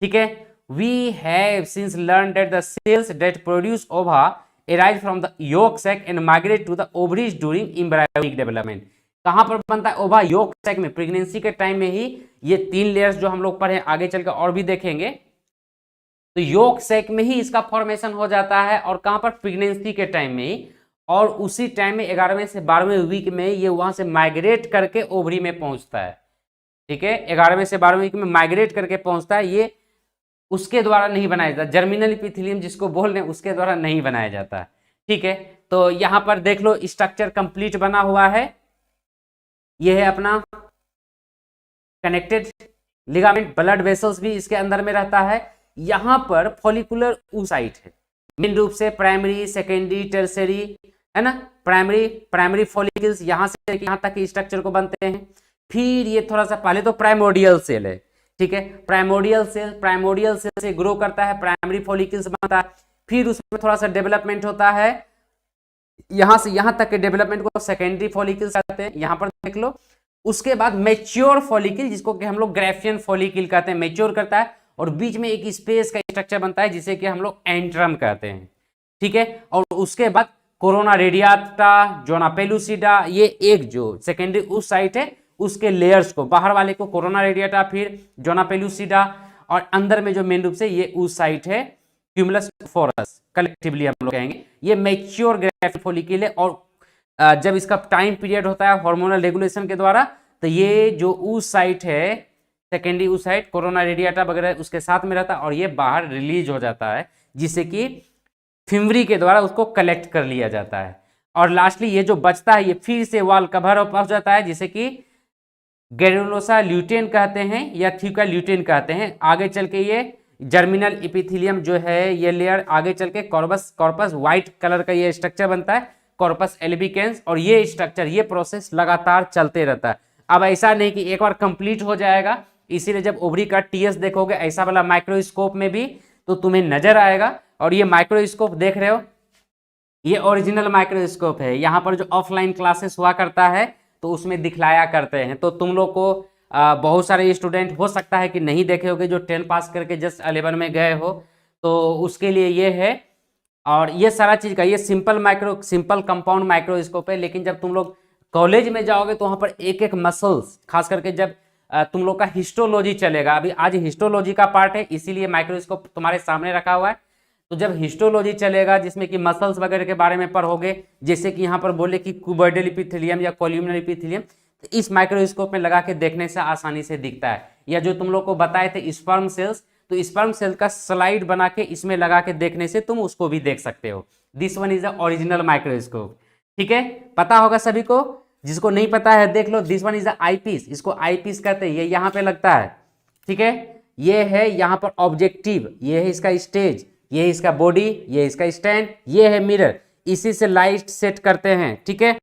ठीक है। We have since learn that the cells that produce ova arise from the yolk sac and migrate to the ovaries during embryonic development. कहां पर बनता है ओवा? yolk sac में, प्रेगनेंसी के टाइम में ही। ये 3 लेयर्स जो हम लोग पढ़े, आगे चलकर और भी देखेंगे, तो yolk sac में ही इसका फॉर्मेशन हो जाता है, और कहां पर? प्रेगनेंसी के टाइम में ही, और उसी टाइम में 11वें से 12वें वीक में ये वहां से माइग्रेट करके ओवरी में पहुंचता है, ठीक है। 11वें से 12वें वीक में माइग्रेट करके पहुंचता है, ये उसके द्वारा नहीं बनाया जाता, जर्मिनल इपिथेलियम जिसको बोल रहे हैं उसके द्वारा नहीं बनाया जाता, ठीक है। तो यहां पर देख लो स्ट्रक्चर कंप्लीट बना हुआ है, यह है अपना कनेक्टेड लिगामेंट, ब्लड वेसल्स भी इसके अंदर में रहता है। यहां पर फॉलिकुलर oocyte है, मेन रूप से प्राइमरी, सेकेंडरी, टर्सरी, है ना। प्राइमरी फॉलिकल्स यहां से यहां तक स्ट्रक्चर को बनते हैं। फिर ये थोड़ा सा पहले तो प्राइमोडियल सेल है, ठीक है। प्राइमोडियल सेल से ग्रो करता है, प्राइमरी फॉलिकल्स बनता है, फिर उसमें थोड़ा सा डेवलपमेंट होता है, यहां से यहां तक के डेवलपमेंट को सेकेंडरी फॉलिकल्स कहते हैं, यहां पर देख लो। उसके बाद मैच्योर फॉलिकल, जिसको कि हम लोग ग्राफियन फॉलिकल कहते हैं, मैच्योर करता है, और बीच में एक स्पेस का स्ट्रक्चर बनता है जिसे कि हम लोग एंट्रम कहते हैं, ठीक है। और उसके बाद कोरोना रेडियाटा, जोना पेलुसिडा, ये एक जो सेकेंडरी उस साइट है उसके लेयर्स को, बाहर वाले को कोरोना रेडियाटा, फिर जोना पेलुसिडा, और अंदर में जो मेन रूप से ये उस साइट है क्यूमुलस फोरस, कलेक्टिवली हम लोग कहेंगे ये मैच्योर ग्राफियन फॉलिकल है। और जब इसका टाइम पीरियड होता है हार्मोनल रेगुलेशन के द्वारा, तो ये जो उस साइट है सेकेंडरी oocyte, कोरोना रेडियाटा वगैरह उसके साथ में रहता है, और ये बाहर रिलीज हो जाता है, जिससे कि फिमरी के द्वारा उसको कलेक्ट कर लिया जाता है। और लास्टली ये जो बचता है ये फिर से वॉल कवर अप हो जाता है, जिसे कि ग्रेनुलोसा ल्यूटेन कहते हैं या थ्यूका ल्यूटेन कहते हैं। आगे चल के ये जर्मिनल इपिथेलियम जो है ये लेयर आगे चल के कॉर्पस व्हाइट कलर का ये स्ट्रक्चर बनता है, कॉर्पस एल्बिकेंस, और ये स्ट्रक्चर, ये प्रोसेस लगातार चलते रहता है। अब ऐसा नहीं कि एक बार कंप्लीट हो जाएगा, इसीलिए जब ओवरी का टीएस देखोगे ऐसा वाला माइक्रोस्कोप में भी तो तुम्हें नजर आएगा। और ये माइक्रोस्कोप देख रहे हो, ये ओरिजिनल माइक्रोस्कोप है, यहाँ पर जो ऑफलाइन क्लासेस हुआ करता है तो उसमें दिखलाया करते हैं। तो तुम लोग को बहुत सारे स्टूडेंट हो सकता है कि नहीं देखे होगे, जो 10 पास करके जस्ट 11 में गए हो, तो उसके लिए ये है और ये सारा चीज का ये सिंपल कंपाउंड माइक्रोस्कोप है। लेकिन जब तुम लोग कॉलेज में जाओगे तो वहां पर एक एक मसल्स, खास करके जब तुम लोग का हिस्टोलॉजी चलेगा, अभी आज हिस्टोलॉजी का पार्ट है इसीलिए माइक्रोस्कोप तुम्हारे सामने रखा हुआ है। तो जब हिस्टोलॉजी चलेगा जिसमें कि मसल्स वगैरह के बारे में पढ़ोगे, जैसे कि यहाँ पर बोले कि क्यूबॉइडल एपिथेलियम या कोल्यूमिनल एपिथेलियम, तो इस माइक्रोस्कोप में लगा के देखने से आसानी से दिखता है। या जो तुम लोग को बताए थे स्पर्म सेल्स, तो स्पर्म सेल का स्लाइड बना के इसमें लगा के देखने से तुम उसको भी देख सकते हो। This one is the original microscope. ठीक है, पता होगा सभी को। जिसको नहीं पता है देख लो, this one is the eyepiece, इसको आई पीस कहते हैं। ये यहाँ पे लगता है, ठीक है। ये है यहाँ पर ऑब्जेक्टिव, ये है इसका स्टेज, ये है इसका बॉडी, ये है इसका स्टैंड, ये है मिरर। इसी से लाइट सेट करते हैं, ठीक है।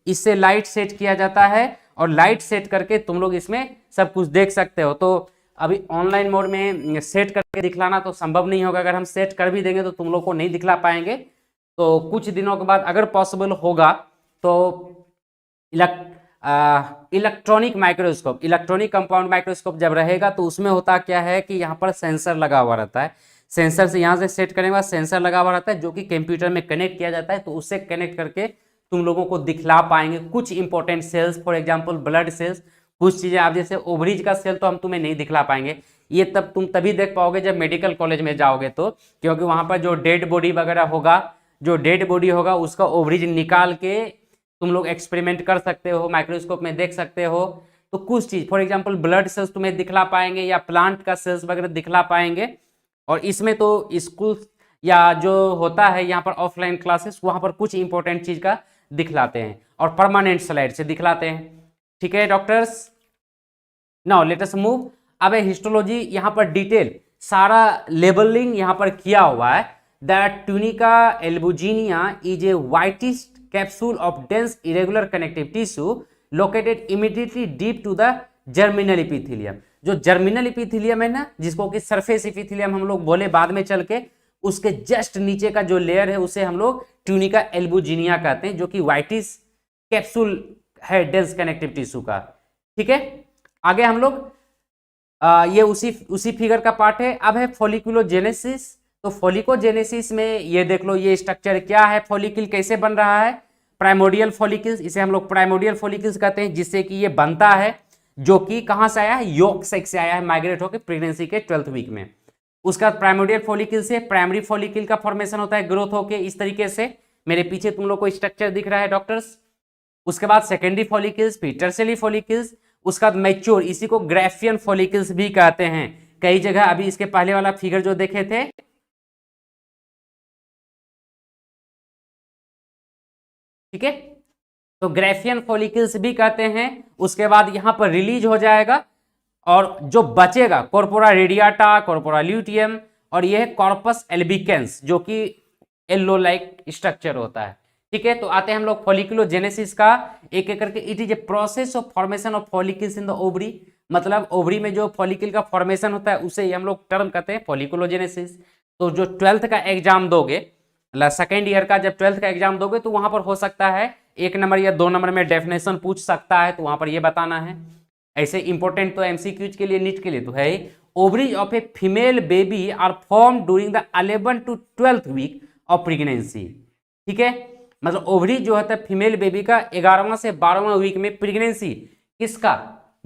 इससे लाइट सेट किया जाता है और लाइट सेट करके तुम लोग इसमें सब कुछ देख सकते हो। तो अभी ऑनलाइन मोड में सेट करके दिखलाना तो संभव नहीं होगा। अगर हम सेट कर भी देंगे तो तुम लोग को नहीं दिखला पाएंगे। तो कुछ दिनों के बाद अगर पॉसिबल होगा तो electronic microscope, electronic compound microscope जब रहेगा तो उसमें होता क्या है कि यहाँ पर सेंसर लगा हुआ रहता है। सेंसर से यहाँ से सेट करने के बाद सेंसर लगा हुआ रहता है जो कि कंप्यूटर में कनेक्ट किया जाता है। तो उससे कनेक्ट करके तुम लोगों को दिखला पाएंगे कुछ important cells, for example blood cells, कुछ चीजें। आप जैसे ओवरीज का सेल तो हम तुम्हें नहीं दिखला पाएंगे, ये तब तुम तभी देख पाओगे जब मेडिकल कॉलेज में जाओगे तो, क्योंकि वहां पर जो डेड बॉडी वगैरह होगा, जो डेड बॉडी होगा उसका ओवरीज निकाल के तुम लोग एक्सपेरिमेंट कर सकते हो, माइक्रोस्कोप में देख सकते हो। तो कुछ चीज, फॉर एग्जांपल ब्लड सेल्स तुम्हें दिखला पाएंगे या प्लांट का सेल्स वगैरह दिखला पाएंगे। और इसमें तो स्कूल या जो होता है यहाँ पर ऑफलाइन क्लासेस, वहां पर कुछ इंपॉर्टेंट चीज का दिखलाते हैं और परमानेंट स्लाइड से दिखलाते हैं। ठीक है doctors, now let us move. अब हिस्टोलॉजी यहाँ पर डिटेल सारा लेबलिंग यहाँ पर किया हुआ है। The tunica albuginea is a whitish capsule of dense irregular connective tissue located immediately deep to the germinal epithelium। जो जर्मिनल इपिथेलियम है ना, जिसको कि सरफेस इपिथेलियम हम लोग बोले बाद में चल के, उसके जस्ट नीचे का जो लेयर है उसे हम लोग ट्यूनिका एल्बुजिनिया कहते हैं, जो कि whitish कैप्सूल है डेंस कनेक्टिव टिश्यू का। ठीक है, आगे हम लोग ये उसी फिगर का पार्ट है। अब है फॉलिकुलोजेनेसिस। तो फॉलिकोजेनेसिस में ये देख लो, ये स्ट्रक्चर क्या है, फॉलिकल कैसे बन रहा है। प्राइमोडियल फॉलिकल्स, इसे हम लोग प्राइमोडियल फॉलिकल्स कहते हैं, जिससे कि ये बनता है, जो कि कहां से आया है, योक सेक से आया है, माइग्रेट होकर प्रेगनेंसी के 12th वीक में। उसका प्राइमोडियल फॉलिकल से प्राइमरी फॉलिकल का फॉर्मेशन होता है, ग्रोथ होकर इस तरीके से। मेरे पीछे तुम लोग को स्ट्रक्चर दिख रहा है डॉक्टर्स। उसके बाद सेकेंडरी फॉलिकल्स, फिर टर्शियरी फॉलिकल्स, उसका बाद मैच्योर, इसी को ग्राफियन फॉलिकल्स भी कहते हैं कई जगह। अभी इसके पहले वाला फिगर जो देखे थे, ठीक है, तो ग्राफियन फॉलिकल्स भी कहते हैं। उसके बाद यहां पर रिलीज हो जाएगा और जो बचेगा कॉर्पोरा रेडियाटा, कॉर्पोरा ल्यूटियम, और यह है कॉर्पस एल्बिकेंस, जो कि येलो लाइक स्ट्रक्चर होता है। ठीक है, तो आते हैं हम लोग फॉलिकुलोजेनेसिस का एक एक करके। It is a process of formation of follicles in the ovary. मतलब ओवरी में जो फॉलिकल का फॉर्मेशन होता है उसे हम लोग टर्म कहते हैं फॉलिकुलोजेनेसिस। तो जो 12th का एग्जाम दोगे, मतलब सेकेंड ईयर का जब 12th का एग्जाम दोगे, तो वहां पर हो सकता है 1 नंबर या 2 नंबर में डेफिनेशन पूछ सकता है, तो वहां पर ये बताना है। ऐसे इंपॉर्टेंट तो एमसीक्यूज के लिए, नीट के लिए तो है। Ovaries of a female baby are form during the 11 to 12th week of pregnancy. ठीक है, मतलब ओवरी जो होता है फीमेल बेबी का 11वां से 12वां वीक में प्रेगनेंसी, किसका,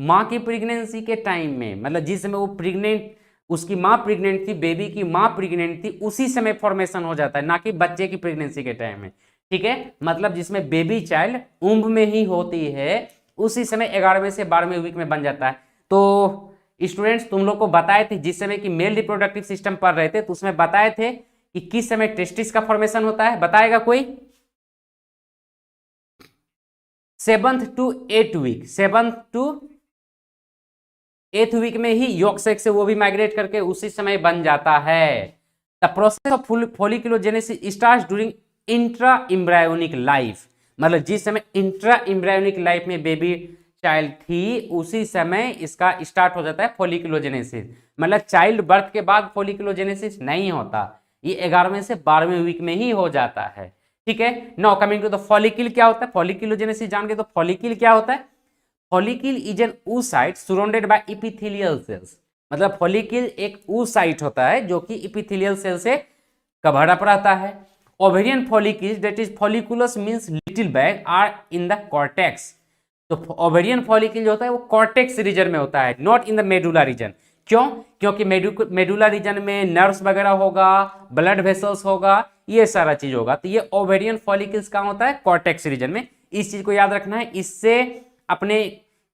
माँ की प्रेगनेंसी के टाइम में, मतलब जिस समय वो प्रेग्नेंट, उसकी माँ प्रेग्नेंट थी, बेबी की माँ प्रेग्नेंट थी, उसी समय फॉर्मेशन हो जाता है, ना कि बच्चे की प्रेगनेंसी के टाइम में। ठीक है, मतलब जिसमें बेबी चाइल्ड उम्र में ही होती है, उसी समय 11वें से 12वें वीक में बन जाता है। तो स्टूडेंट्स तुम लोग को बताए थे, जिस समय की मेल रिप्रोडक्टिव सिस्टम पढ़ रहे थे, तो उसमें बताए थे कि किस समय टेस्टिस का फॉर्मेशन होता है, बताएगा कोई? 7th to 8th week, 7th to 8th week में ही योक सेक से वो भी माइग्रेट करके उसी समय बन जाता है। The process of folliculogenesis starts during intra embryonic life. मतलब जिस समय इंट्रा एम्ब्रायोनिक लाइफ में बेबी चाइल्ड थी, उसी समय इसका स्टार्ट हो जाता है फॉलिकुलोजेनेसिस। मतलब चाइल्ड बर्थ के बाद फॉलिकुलोजेनेसिस नहीं होता, ये 11वें से 12वें वीक में ही हो जाता है। ठीक है, now coming to the follicle, क्या होता है फॉलिकुलोजेनेसिस जान के। तो फॉलिकल क्या होता है, follicle is an oocyte surrounded bye epithelial cells. मतलब फॉलिकल एक oocyte होता है जो कि एपिथेलियल सेल से का भरप रहता है। Ovarian follicles that is folliculus means little bag are in the cortex. तो ओवेरियन फॉलिकल जो होता है वो कॉर्टेक्स रीजन में होता है, not in the medulla region. क्यों? क्योंकि मेडुला रीजन में नर्व्स वगैरह होगा, ब्लड वेसल्स होगा, ये सारा चीज होगा। तो ये ओवेरियन फॉलिकल्स कहाँ होता है? कॉर्टेक्स रीजन में। इस चीज को याद रखना है, इससे अपने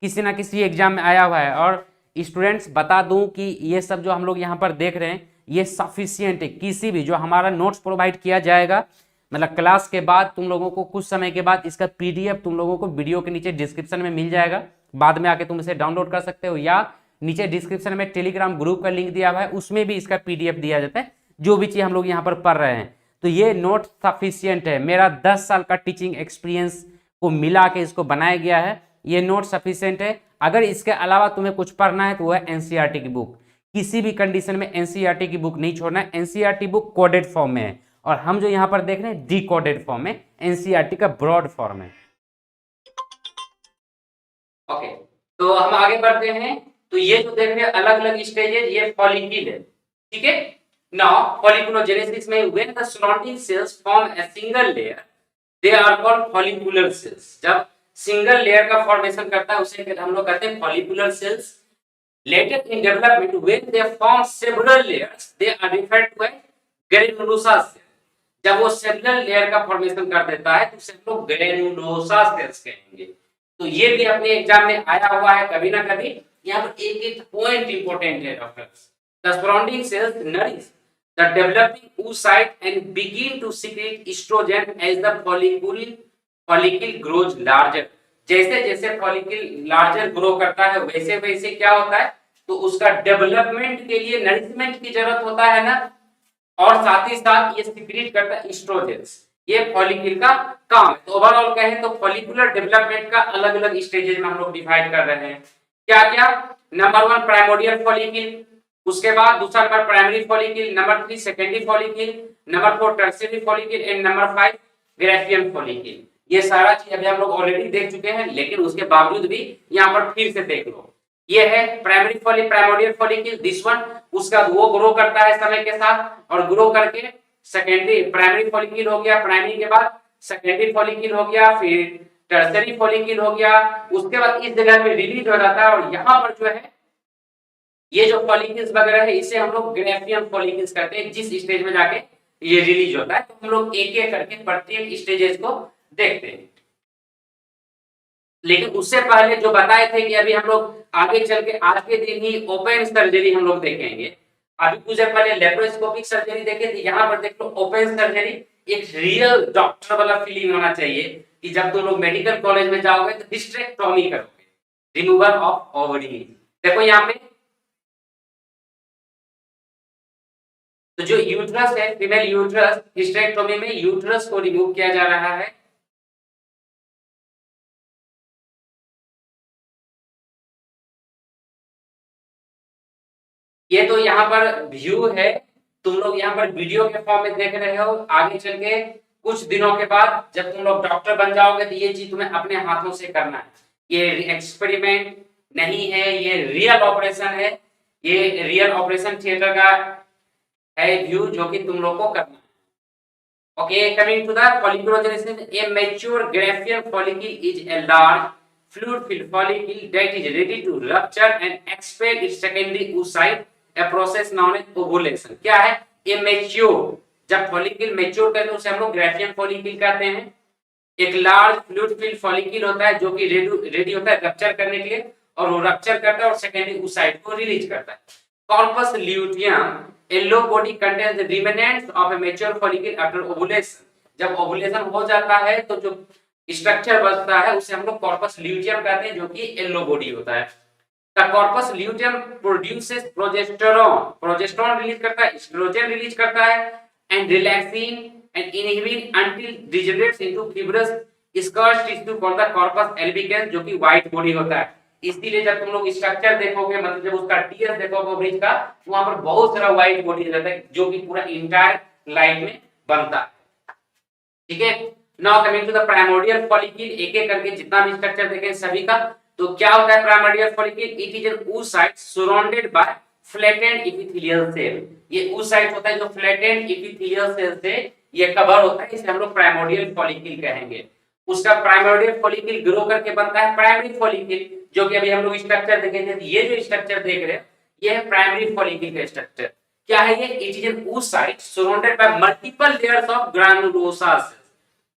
किसी ना किसी एग्जाम में आया हुआ है। और स्टूडेंट्स बता दूं कि ये सब जो हम लोग यहाँ पर देख रहे हैं ये सफिशियंट है। किसी भी जो हमारा नोट्स प्रोवाइड किया जाएगा, मतलब क्लास के बाद तुम लोगों को कुछ समय के बाद इसका पीडीएफ तुम लोगों को वीडियो के नीचे डिस्क्रिप्शन में मिल जाएगा। बाद में आके तुम इसे डाउनलोड कर सकते हो, या नीचे डिस्क्रिप्शन में टेलीग्राम ग्रुप का लिंक दिया हुआ है, उसमें भी इसका पीडीएफ दिया जाता है, जो भी चीज हम लोग यहाँ पर पढ़ रहे हैं। तो ये नोट सफिशियंट है, मेरा 10 साल का टीचिंग एक्सपीरियंस को मिला के इसको बनाया गया है। ये नोट सफिशियंट है। अगर इसके अलावा तुम्हें कुछ पढ़ना है तो वह एनसीईआरटी की बुक, किसी भी कंडीशन में एनसीईआरटी की बुक नहीं छोड़ना है। एनसीईआरटी बुक कोडेड फॉर्म में है, और हम जो यहां पर देख रहे हैं डिकोडेड फॉर्म में, एनसीईआरटी का ब्रॉड फॉर्म है। ओके, तो हम आगे बढ़ते हैं। तो ये जो देख रहे हैं अलग अलग स्टेजेस, ये फॉलिकल है, ठीक है। नाउ फॉलिकुलोजेनेसिस में when the surrounding cells form a single layer they are called follicular cells. जब सिंगल लेयर का फॉर्मेशन करता है उसे हम लोग कहते हैं follicular cells. Later in development, when they form several layers, they are referred to as granulosa cells. जब वो सेलुलर लेयर का फॉर्मेशन कर देता है तो उसे हम लोग ग्रेनुलोसा सेल्स कहेंगे। तो ये भी अपने एग्जाम में आया हुआ है कभी ना कभी। यहाँ पर एक एक पॉइंट इंपॉर्टेंट है doctors. The surrounding cells nourish the developing oocyte and begin to secrete estrogen as the follicle grows larger. जैसे जैसे फॉलिकल लार्जर ग्रो करता है वैसे वैसे क्या होता है, तो उसका डेवलपमेंट के लिए नरिशमेंट की जरूरत होता है ना, और साथ ही साथ ये सिक्रीट करता है एस्ट्रोजेंस। ये फॉलिकल का काम है। तो ओवरऑल कहें तो फॉलिकुलर डेवलपमेंट का अलग अलग स्टेजेस में हम लोग डिवाइड कर रहे हैं। क्या क्या? नंबर 1 प्राइमोर्डियल फॉलिकल, उसके बाद दूसरा number primary follicle, number 3 secondary follicle, number 4 tertiary follicle and number 5 Graafian follicle. ये सारा चीज अभी हम लोग ऑलरेडी देख चुके हैं, लेकिन उसके बावजूद भी यहाँ पर फिर से देख लो। ये है primary follicle, primordial follicle, this one. उसका वो ग्रो करता है समय के साथ, और ग्रो करके सेकेंडरी प्राइमरी फॉलिकल हो गया, प्राइमरी के बाद सेकेंडरी फॉलिकल हो गया, फिर टर्शियरी फॉलिकल हो गया। उसके बाद इस जगह पे रिलीज हो जाता है, और यहाँ पर जो है ये जो फॉलिकल्स वगैरह है इसे हम लोग ग्रेफियन फॉलिकल्स कहते हैं, जिस स्टेज में जाके ये रिलीज होता है। तो हम लोग एक एक करके प्रत्येक स्टेजेस को देखते हैं। लेकिन उससे पहले जो बताए थे कि अभी हम लोग आगे चल के आज के दिन ही ओपन सर्जरी हम लोग देखेंगे। अभी कुछ देर पहले लेप्रोस्कोपिक सर्जरी देखे थे, यहाँ पर देख लो ओपन सर्जरी। एक रियल डॉक्टर वाला फीलिंग होना चाहिए कि जब तुम लोग मेडिकल कॉलेज में जाओगे तो हिस्टेरेक्टोमी करोगे, रिमूवल ऑफ ओवरी। देखो यहाँ पे तो जो यूट्रस है, फीमेल यूट्रस, हिस्टेरेक्टोमी में यूट्रस को रिमूव किया जा रहा है। ये तो यहाँ पर व्यू है, तुम लोग यहाँ पर वीडियो के फॉर्म में देख रहे हो। आगे चल के कुछ दिनों के बाद जब तुम लोग डॉक्टर बन जाओगे तो ये चीज तुम्हें अपने हाथों से करना है। ये एक्सपेरिमेंट नहीं है, ये रियल ऑपरेशन है। ये रियल ऑपरेशन थिएटर का है व्यू जो कि तुम लोग को करना है। Okay, coming to the folliculogenesis, a mature graphian follicle is a large fluid-filled follicle that is ready to rupture and expel its secondary oocyte, a process known as ovulation. क्या है? A mature, जब follicle mature करते हैं उसे हम लोग graphian follicle कहते हैं। एक लार्ज fluid-filled follicle होता है जो कि रेडी होता है रप्चर करने के लिए, और वो रप्चर करता है और सेकेंडरी oocyte को रिलीज करता है। Corpus luteum, yellow body contains the remnants of a mature follicle after ovulation. जब ओवुलेशन हो जाता है तो जो स्ट्रक्चर बचता है उसे हम लोग कॉर्पस ल्यूटियम कहते हैं, जो कि येलो बॉडी होता है। The corpus luteum produces progesterone, progesterone release करता है, एस्ट्रोजन रिलीज करता है, and relaxin and inhibin until degenerates into fibrous scar tissue called the corpus albicans, जो कि व्हाइट बॉडी होता है। इसीलिए जब तुम लोग स्ट्रक्चर देखोगे, मतलब जब उसका टीएस देखोगे ब्रिज का, वहां पर बहुत सारा व्हाइट बॉडी रहता है जो कि पूरा इंटायर लाइन में बनता है। ठीक है, now coming to the primordial follicle, एक एक करके जितना भी स्ट्रक्चर देखें सभी का। तो क्या होता है primordial follicle? It is an oocyte surrounded by flattened epithelial cell. ये उस साइट होता है जो फ्लैटेंड एपिथेलियल सेल से ये कवर होता है, इसे हम लोग प्राइमोर्डियल फॉलिकल कहेंगे। उसका प्राइमोर्डियल फॉलिकल ग्रो करके बनता है प्राइमरी फॉलिकल, जो कि अभी हम लोग स्ट्रक्चर देखेंगे। ये जो स्ट्रक्चर देख रहे हैं ये है प्राइमरी फॉलिकल का स्ट्रक्चर। क्या है ये? It is an oocyte surrounded by multiple layers of granulosa cells।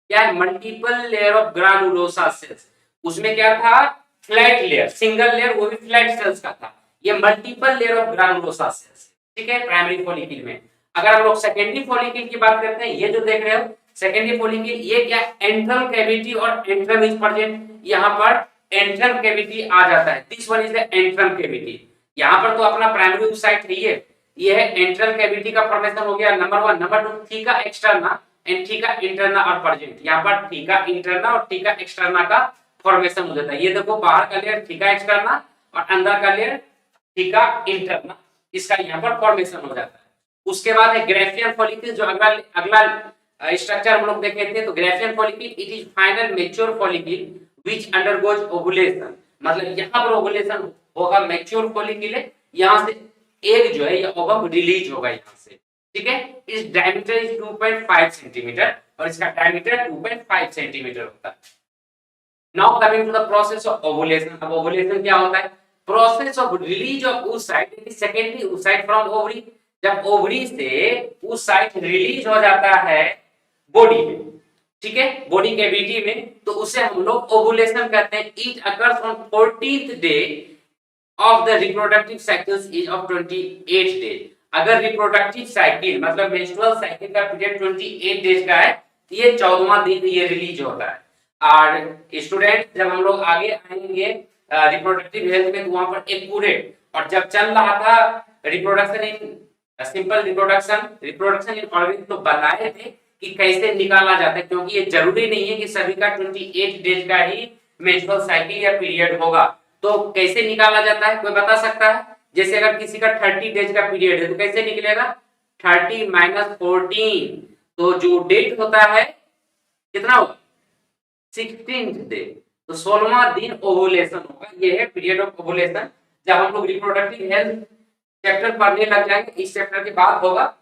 क्या है? Multiple layer of granulosa cells. उसमें क्या था? फ्लैट लेयर, सिंगल लेयर, वो भी फ्लैट सेल्स का था। ये multiple layer of granulosa sales, ठीक है, प्राइमरी फॉलिकल में। अगर हम लोग सेकेंडरी फॉलिकल की बात करते हैं, ये जो देख रहे हो सेकेंडरी फॉलिकल, ये क्या? एंट्रल कैविटी और एंट्रम इज प्रेजेंट। यहाँ पर एंट्रम कैविटी आ जाता है। This one is the antrum cavity. यहाँ पर तो अपना प्राइमरी oocyte है, ये है एंट्रल कैविटी का फॉर्मेशन हो गया number 1। Number 2 theca externa and theca interna are present. यहाँ पर थीका इंटरना और थीका एक्सटर्ना का फॉर्मेशन हो जाता है। ये देखो बाहर का लेयर थीका एक्सटर्ना और अंदर का लेयर थीका इंटरना, इसका यहाँ पर फॉर्मेशन हो जाता है। उसके बाद है ग्राफियन फॉलिकल, जो अगला स्ट्रक्चर हम लोग देखे थे। तो Graafian follicle it is final mature follicle which undergoes ovulation. मतलब यहाँ पर ओवुलेशन होगा, मैच्योर फॉलिकल है, यहाँ से एग जो है ये ओवम रिलीज होगा यहाँ से, ठीक है। इस डायमीटर इज 2.5 सेंटीमीटर और इसका डायमीटर 2.5 सेंटीमीटर होता है। Now coming to the process of ovulation. अब ओवुलेशन क्या होता है? Process of release of oocyte in secondary oocyte from ovary. जब ओवरी से oocyte रिलीज हो जाता है बॉडी में, ठीक है, बॉडी कैविटी में, तो उसे हम लोग ओवुलेशन कहते हैं। It occurs on 14th day of the reproductive cycles is of 28 days। अगर रिप्रोडक्टिव साइकिल मतलब मेंस्ट्रुअल साइकिल का पीरियड 28 डेज का है, ये 14वां दिन ये रिलीज होता है। और स्टूडेंट जब हम लोग आगे आएंगे रिप्रोडक्टिव हेल्थ में, तो वहां पर एक्यूरेट, और जब चल रहा था reproduction in simple reproduction in organism, तो बताए थे कि कैसे निकाला जाता है, क्योंकि ये जरूरी नहीं है कि सभी का 28 डेज का ही मेंस्ट्रुअल साइकिल या पीरियड होगा। तो कैसे निकाला जाता है, कोई बता सकता है? जैसे अगर किसी का 30 डेज का पीरियड है तो कैसे निकलेगा? 30 - 14, तो जो डेट होता है कितना होगा? 16th डे, तो 16वां दिन ओवुलेशन होगा। ये है पीरियड ऑफ ओवुलेशन। जब हम लोग रिप्रोडक्टिव हेल्थ चैप्टर पढ़ने लग जाएंगे, इस चैप्टर के बाद होगा,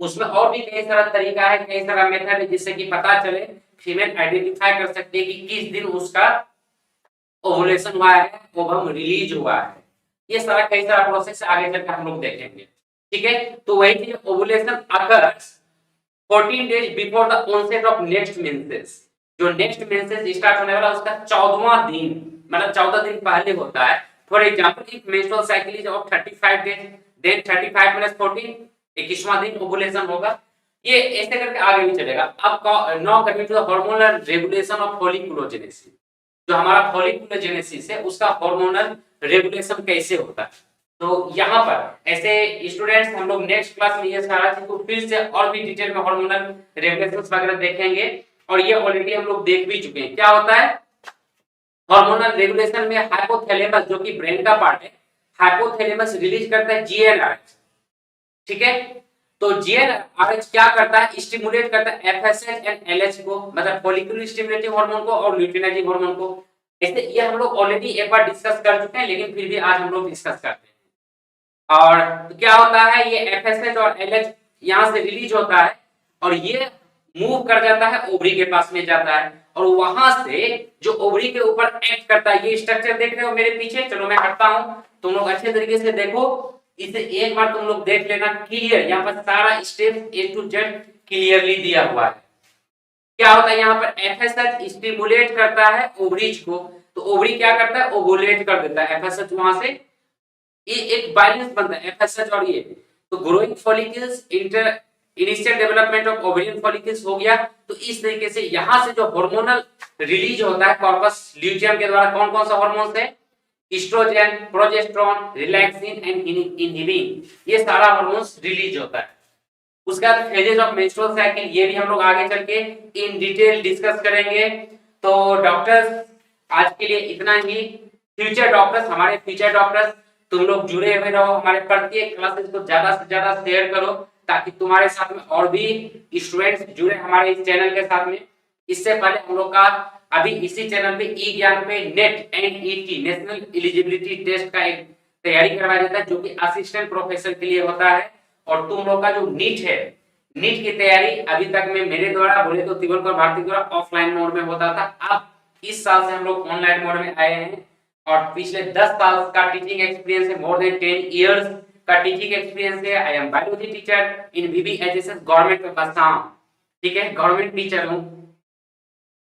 उसमें और भी कई सारा तरीका है, कई सारा मेथड है, जिससे कि पता चले, फीमेल आइडेंटिफाई कर सकते हैं कि किस दिन उसका ओवुलेशन हुआ है, ओवम रिलीज हुआ है। ये सारा कई सारा प्रोसेस आगे चलकर हम लोग देखेंगे, ठीक है। तो वही चीज ovulation occurs 14 days before the onset of next menses. जो नेक्स्ट मेंसेस स्टार्ट होने वाला उसका 14वां दिन, मतलब 14 दिन पहले होता है। For example if menstrual cycle is of 35 days, then 35 - 14 21वां दिन ओवुलेशन होगा। ये ऐसे करके आगे भी चलेगा। अब now coming to the hormonal regulation of folliculogenesis. जो हमारा फॉलिकुलोजेनेसिस है उसका हार्मोनल रेगुलेशन कैसे होता है, तो यहाँ पर ऐसे स्टूडेंट्स हम लोग नेक्स्ट क्लास में ये सारा चीज को फिर से और भी डिटेल में हार्मोनल रेगुलेशंस वगैरह देखेंगे, और ये ऑलरेडी हम लोग देख भी चुके हैं। क्या होता है हार्मोनल रेगुलेशन में? हाइपोथैलेमस जो कि ब्रेन का पार्ट है, हाइपोथैलेमस रिलीज करता है जीएनआरएच, ठीक है। तो जीएनआरएच क्या करता है? स्टिमुलेट करता है एफएसएच एंड एलएच को, मतलब फॉलिकुलर स्टिमुलेटिंग हार्मोन को और ल्यूटिनाइजिंग हार्मोन को। ऐसे ये हम लोग ऑलरेडी एक बार डिस्कस कर चुके हैं, लेकिन फिर भी आज हम लोग डिस्कस करते हैं। और तो क्या होता है, ये एफएसएच और एलएच यहाँ से रिलीज होता है और ये मूव कर जाता है ओवरी के पास में जाता है, और वहां से जो ओवरी के ऊपर एक्ट करता है। ये स्ट्रक्चर देख रहे हो मेरे पीछे, चलो मैं हटता हूं, तुम लोग अच्छे तरीके से देखो, इसे एक बार तुम लोग देख लेना क्लियर। यहाँ पर सारा step A to Z clearly दिया हुआ है। क्या होता है यहाँ पर? एफएसएच स्टिमुलेट करता है ओवरीज को, तो ओवरी क्या करता है? ओवुलेट कर देता है। एफएसएच वहां से ये एक बैलेंस बनता है, एफएसएच और ये। तो growing follicles, initial development of ovarian follicles हो गया। तो इस तरीके से यहाँ से जो हार्मोनल रिलीज होता है कॉर्पस ल्यूटियम के द्वारा, कौन कौन सा हार्मोन है? Oestrogen, progesterone, relaxin and inhibin, ये सारा हार्मोन्स रिलीज होता है। उसके बाद फेजेस ऑफ मेंस्ट्रुअल साइकिल, ये भी हम लोग आगे चल के इन डिटेल डिस्कस करेंगे। तो डॉक्टर्स आज के लिए इतना ही। फ्यूचर डॉक्टर्स, हमारे फ्यूचर डॉक्टर्स, तुम लोग जुड़े हुए रहो, हमारे प्रत्येक क्लासेस को ज्यादा से ज्यादा शेयर करो, ताकि तुम्हारे साथ में और भी स्टूडेंट्स जुड़े हमारे इस चैनल के साथ में। इससे पहले हम लोग का अभी इसी चैनल पे ई ज्ञान पे net and ET national eligibility test का एक तैयारी करवाया जाता है जो कि असिस्टेंट प्रोफेसर के लिए होता है। और तुम लोग का जो नीट है, नीट की तैयारी अभी तक में मेरे द्वारा बोले तो तिरुवनंतपुर भारती द्वारा ऑफलाइन मोड में होता था। अब इस साल से हम लोग ऑनलाइन मोड में आए हैं और पिछले 10 साल का टीचिंग एक्सपीरियंस है, मोर देन 10 इयर्स का टीचिंग एक्सपीरियंस है। I am biology teacher in BBHSS government में आसाम, ठीक है, गवर्नमेंट टीचर हूँ।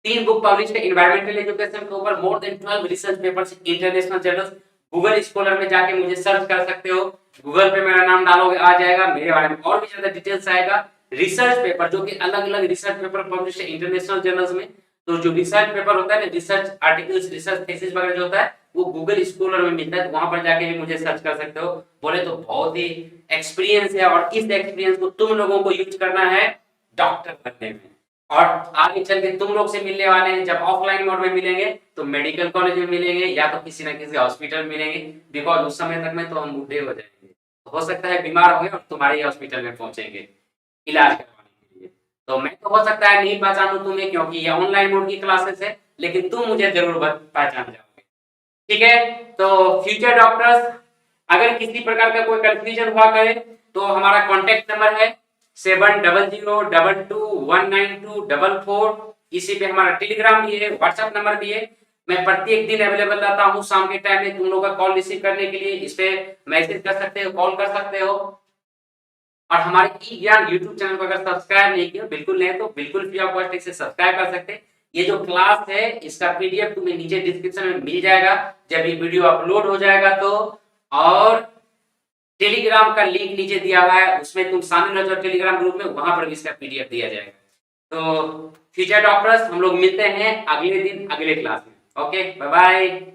3 बुक पब्लिश है एनवायरमेंटल एजुकेशन के ऊपर, more than 12 research papers international journals. Google Scholar में जाके मुझे सर्च कर सकते हो, गूगल पे मेरा नाम डालोगे आ जाएगा, मेरे बारे में और भी ज्यादा डिटेल्स आएगा। रिसर्च पेपर जो कि अलग अलग रिसर्च पेपर पब्लिश है इंटरनेशनल जर्नल्स में। तो जो रिसर्च पेपर होता है ना, रिसर्च आर्टिकल्स, रिसर्च थीसिस वगैरह जो होता है वो गूगल स्कॉलर में मिलता है, तो वहां पर जाके भी मुझे सर्च कर सकते हो। बोले तो बहुत ही एक्सपीरियंस है और इस एक्सपीरियंस को तुम लोगों को यूज करना है डॉक्टर बनने में। और आगे चल के तुम लोग से मिलने वाले हैं, जब ऑफलाइन मोड में मिलेंगे तो मेडिकल कॉलेज में मिलेंगे या तो किसी ना किसी हॉस्पिटल में मिलेंगे, बिकॉज उस समय तक में तो हम बूढ़े हो जाएंगे, हो सकता है बीमार हो और तुम्हारे हॉस्पिटल में पहुंचेंगे इलाज करवाने के लिए। तो मैं तो हो सकता है नहीं पहचानूं तुम्हें क्योंकि ये ऑनलाइन मोड की क्लासेस है, लेकिन तुम मुझे जरूर पहचान जाओगे, ठीक है। तो फ्यूचर डॉक्टर्स, अगर किसी प्रकार का कोई कंफ्यूजन हुआ करे तो हमारा कॉन्टेक्ट नंबर है 7002219244। इसी पे हमारा टेलीग्राम भी है, व्हाट्सएप नंबर भी है। मैं प्रत्येक दिन अवेलेबल रहता हूँ शाम के टाइम में तुम लोगों का कॉल रिसीव करने के लिए। इस पे मैसेज कर सकते हो, कॉल कर सकते हो। और हमारे ई ज्ञान यूट्यूब चैनल को अगर सब्सक्राइब नहीं किया, बिल्कुल नहीं तो बिल्कुल फ्री ऑफ कॉस्ट से सब्सक्राइब कर सकते हैं। ये जो क्लास है इसका पीडीएफ तुम्हें नीचे डिस्क्रिप्शन में मिल जाएगा जब ये वीडियो अपलोड हो जाएगा तो। और टेलीग्राम का लिंक नीचे दिया हुआ है, उसमें तुम शामिल हो जाओ टेलीग्राम ग्रुप में, वहां पर भी इसका पीडीएफ दिया जाएगा। तो फ्यूचर डॉक्टर्स हम लोग मिलते हैं अगले दिन अगले क्लास में। Okay, bye bye.